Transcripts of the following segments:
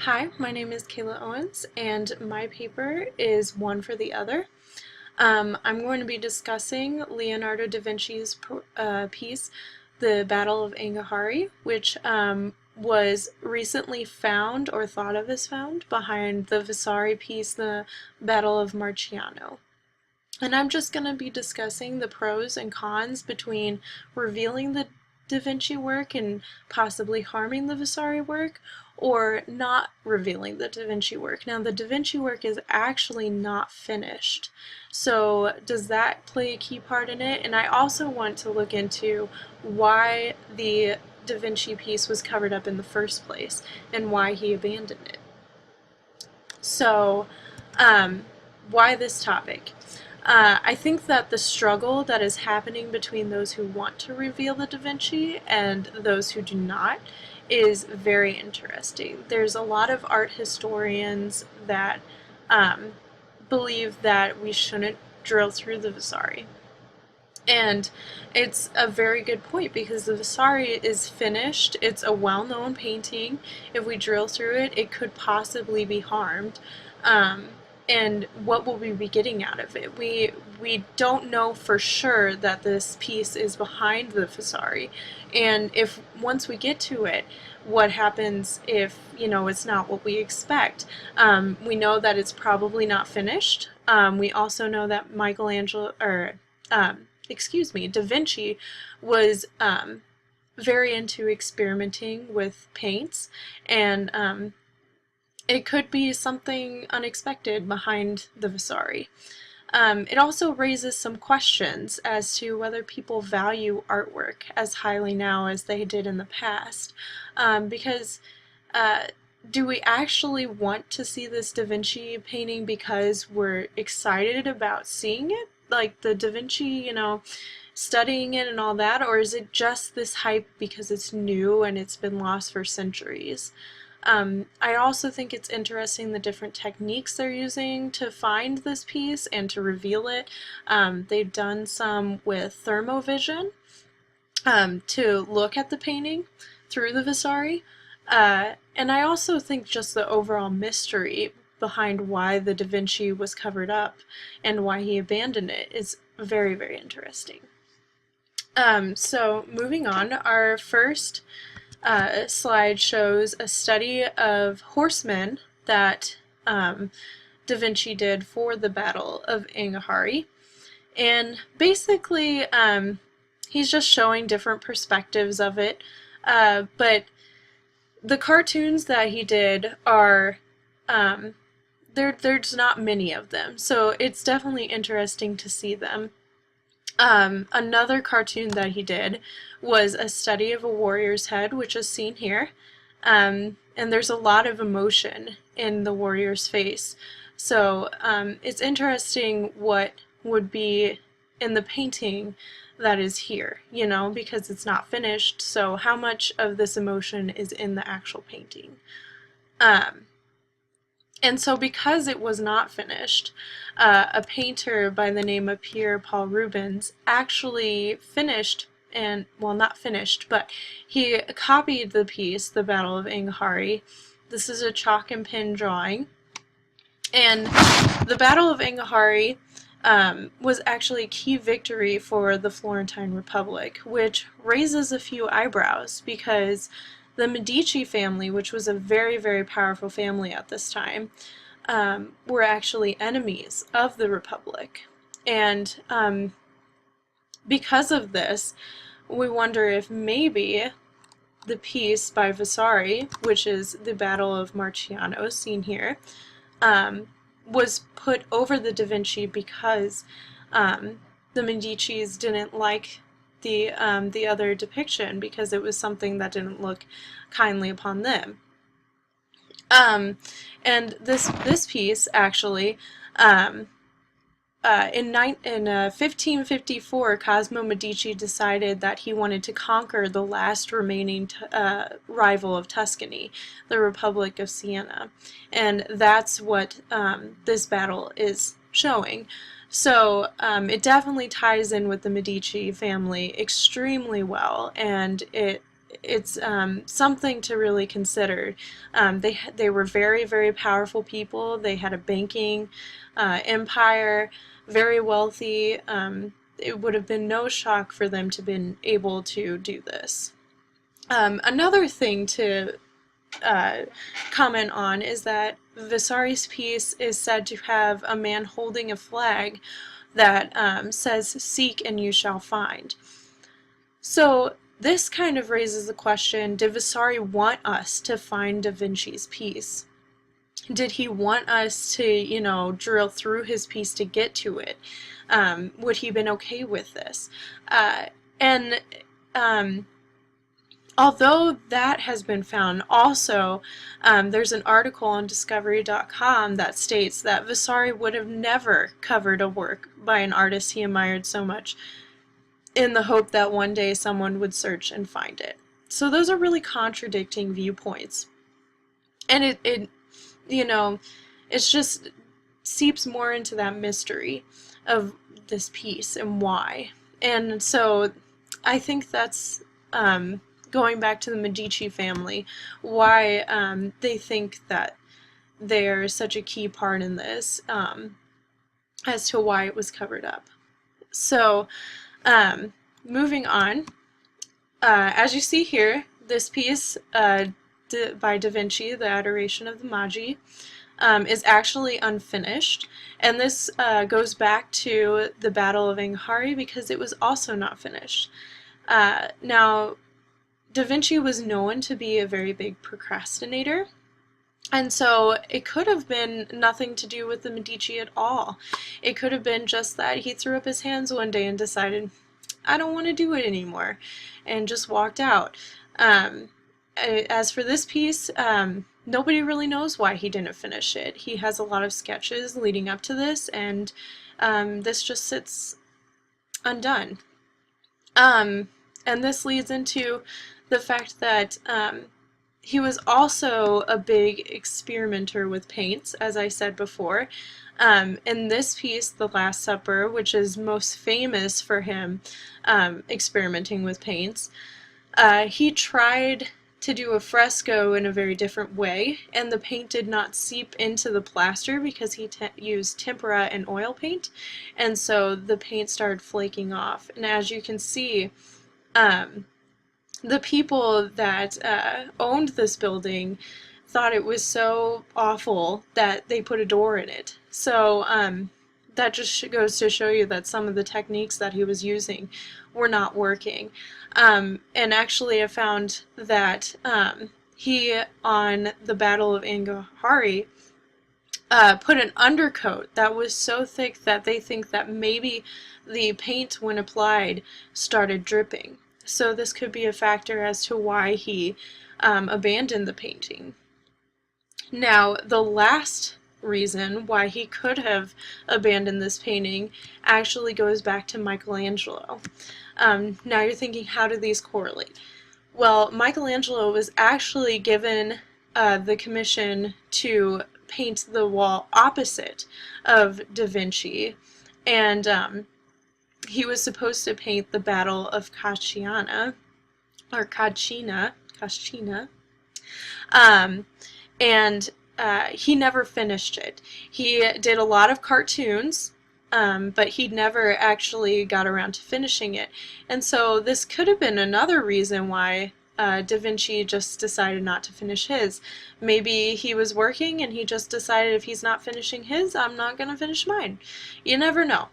Hi, my name is Kayla Owens, and my paper is One for the Other. I'm going to be discussing Leonardo da Vinci's piece, The Battle of Angahari, which was recently found, or thought of as found, behind the Vasari piece, The Battle of Marciano. And I'm just going to be discussing the pros and cons between revealing the Da Vinci work and possibly harming the Vasari work, or not revealing the Da Vinci work. Now, the Da Vinci work is actually not finished, so does that play a key part in it? And I also want to look into why the Da Vinci piece was covered up in the first place and why he abandoned it. So, why this topic? I think that the struggle that is happening between those who want to reveal the Da Vinci and those who do not is very interesting. There's a lot of art historians that believe that we shouldn't drill through the Vasari. And it's a very good point because the Vasari is finished. It's a well-known painting. If we drill through it, it could possibly be harmed. And what will we be getting out of it? We don't know for sure that this piece is behind the Vasari, and if once we get to it, what happens if it's not what we expect? We know that it's probably not finished. We also know that Da Vinci was very into experimenting with paints, and it could be something unexpected behind the Vasari. It also raises some questions as to whether people value artwork as highly now as they did in the past. Because do we actually want to see this Da Vinci painting because we're excited about seeing it? Like the Da Vinci, studying it and all that? Or is it just this hype because it's new and it's been lost for centuries? I also think it's interesting the different techniques they're using to find this piece and to reveal it. They've done some with thermovision to look at the painting through the Vasari. And I also think just the overall mystery behind why the Da Vinci was covered up and why he abandoned it is very, very interesting. So moving on, our first slide shows a study of horsemen that Da Vinci did for the Battle of Angahari. And basically, he's just showing different perspectives of it, but the cartoons that he did are, there's not many of them, so it's definitely interesting to see them. Another cartoon that he did was a study of a warrior's head, which is seen here. And there's a lot of emotion in the warrior's face. So it's interesting what would be in the painting that is here, because it's not finished. So how much of this emotion is in the actual painting? And so because it was not finished, a painter by the name of Pierre Paul Rubens actually finished, and well, not finished, but he copied the piece, The Battle of Angahari. This is a chalk and pin drawing. And the Battle of Angahari was actually a key victory for the Florentine Republic, which raises a few eyebrows because the Medici family, which was a very, very powerful family at this time, were actually enemies of the Republic. And because of this, we wonder if maybe the piece by Vasari, which is the Battle of Marciano, seen here, was put over the Da Vinci because the Medicis didn't like the other depiction because it was something that didn't look kindly upon them. And this piece actually, in 1554, Cosimo Medici decided that he wanted to conquer the last remaining rival of Tuscany, the Republic of Siena, and that's what this battle is showing. So it definitely ties in with the Medici family extremely well, and it it's something to really consider. They were very, very powerful people. They had a banking empire, very wealthy. It would have been no shock for them to have been able to do this. Another thing to comment on is that Vasari's piece is said to have a man holding a flag that says, "Seek and you shall find." So this kind of raises the question, did Vasari want us to find Da Vinci's piece? Did he want us to, you know, drill through his piece to get to it? Would he have been okay with this? And although that has been found, also there's an article on Discovery.com that states that Vasari would have never covered a work by an artist he admired so much in the hope that one day someone would search and find it. So those are really contradicting viewpoints. And it you know, it's just seeps more into that mystery of this piece and why. And so I think that's going back to the Medici family, why they think that they're such a key part in this, as to why it was covered up. So moving on, as you see here, this piece by Da Vinci, The Adoration of the Magi, is actually unfinished, and this goes back to the Battle of Anghiari because it was also not finished. Now, Da Vinci was known to be a very big procrastinator, and so it could have been nothing to do with the Medici at all. It could have been just that he threw up his hands one day and decided, I don't want to do it anymore, and just walked out. As for this piece, nobody really knows why he didn't finish it. He has a lot of sketches leading up to this, and this just sits undone. And this leads into the fact that he was also a big experimenter with paints, as I said before. In this piece, The Last Supper, which is most famous for him experimenting with paints, he tried to do a fresco in a very different way, and the paint did not seep into the plaster because he used tempera and oil paint, and so the paint started flaking off. And as you can see, the people that owned this building thought it was so awful that they put a door in it. So that just goes to show you that some of the techniques that he was using were not working. And actually I found that he, on the Battle of Anghiari, put an undercoat that was so thick that they think that maybe the paint, when applied, started dripping. So this could be a factor as to why he abandoned the painting. Now, the last reason why he could have abandoned this painting actually goes back to Michelangelo. Now you're thinking, how do these correlate? Well, Michelangelo was actually given the commission to paint the wall opposite of Da Vinci, and he was supposed to paint the Battle of Cascina, and he never finished it. He did a lot of cartoons, but he never actually got around to finishing it. And so this could have been another reason why Da Vinci just decided not to finish his. Maybe he was working and he just decided, if he's not finishing his, I'm not going to finish mine. You never know.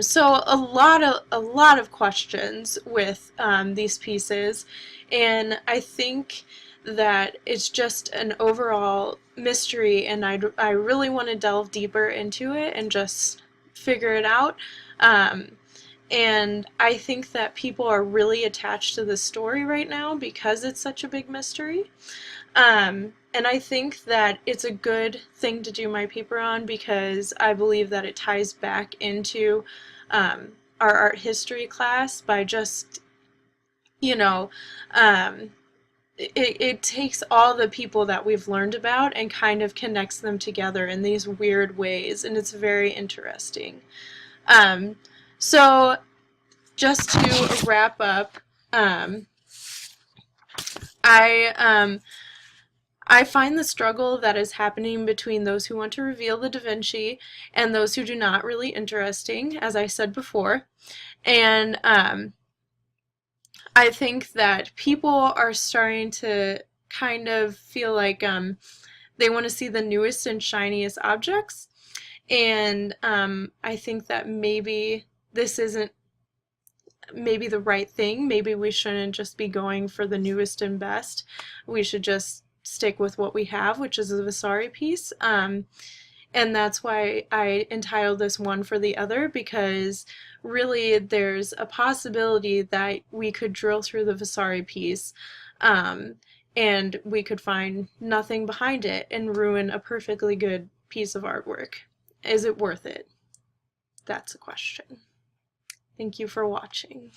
So a lot of questions with these pieces, and I think that it's just an overall mystery, and I really want to delve deeper into it and just figure it out. And I think that people are really attached to the story right now because it's such a big mystery. And I think that it's a good thing to do my paper on because I believe that it ties back into our art history class by just, you know, it takes all the people that we've learned about and kind of connects them together in these weird ways, and it's very interesting. So just to wrap up, I find the struggle that is happening between those who want to reveal the Da Vinci and those who do not really interesting, as I said before. And I think that people are starting to kind of feel like they want to see the newest and shiniest objects. And I think that maybe this isn't maybe the right thing. Maybe we shouldn't just be going for the newest and best. We should just stick with what we have, which is a Vasari piece. And that's why I entitled this One for the Other, because really there's a possibility that we could drill through the Vasari piece and we could find nothing behind it and ruin a perfectly good piece of artwork. Is it worth it? That's a question. Thank you for watching.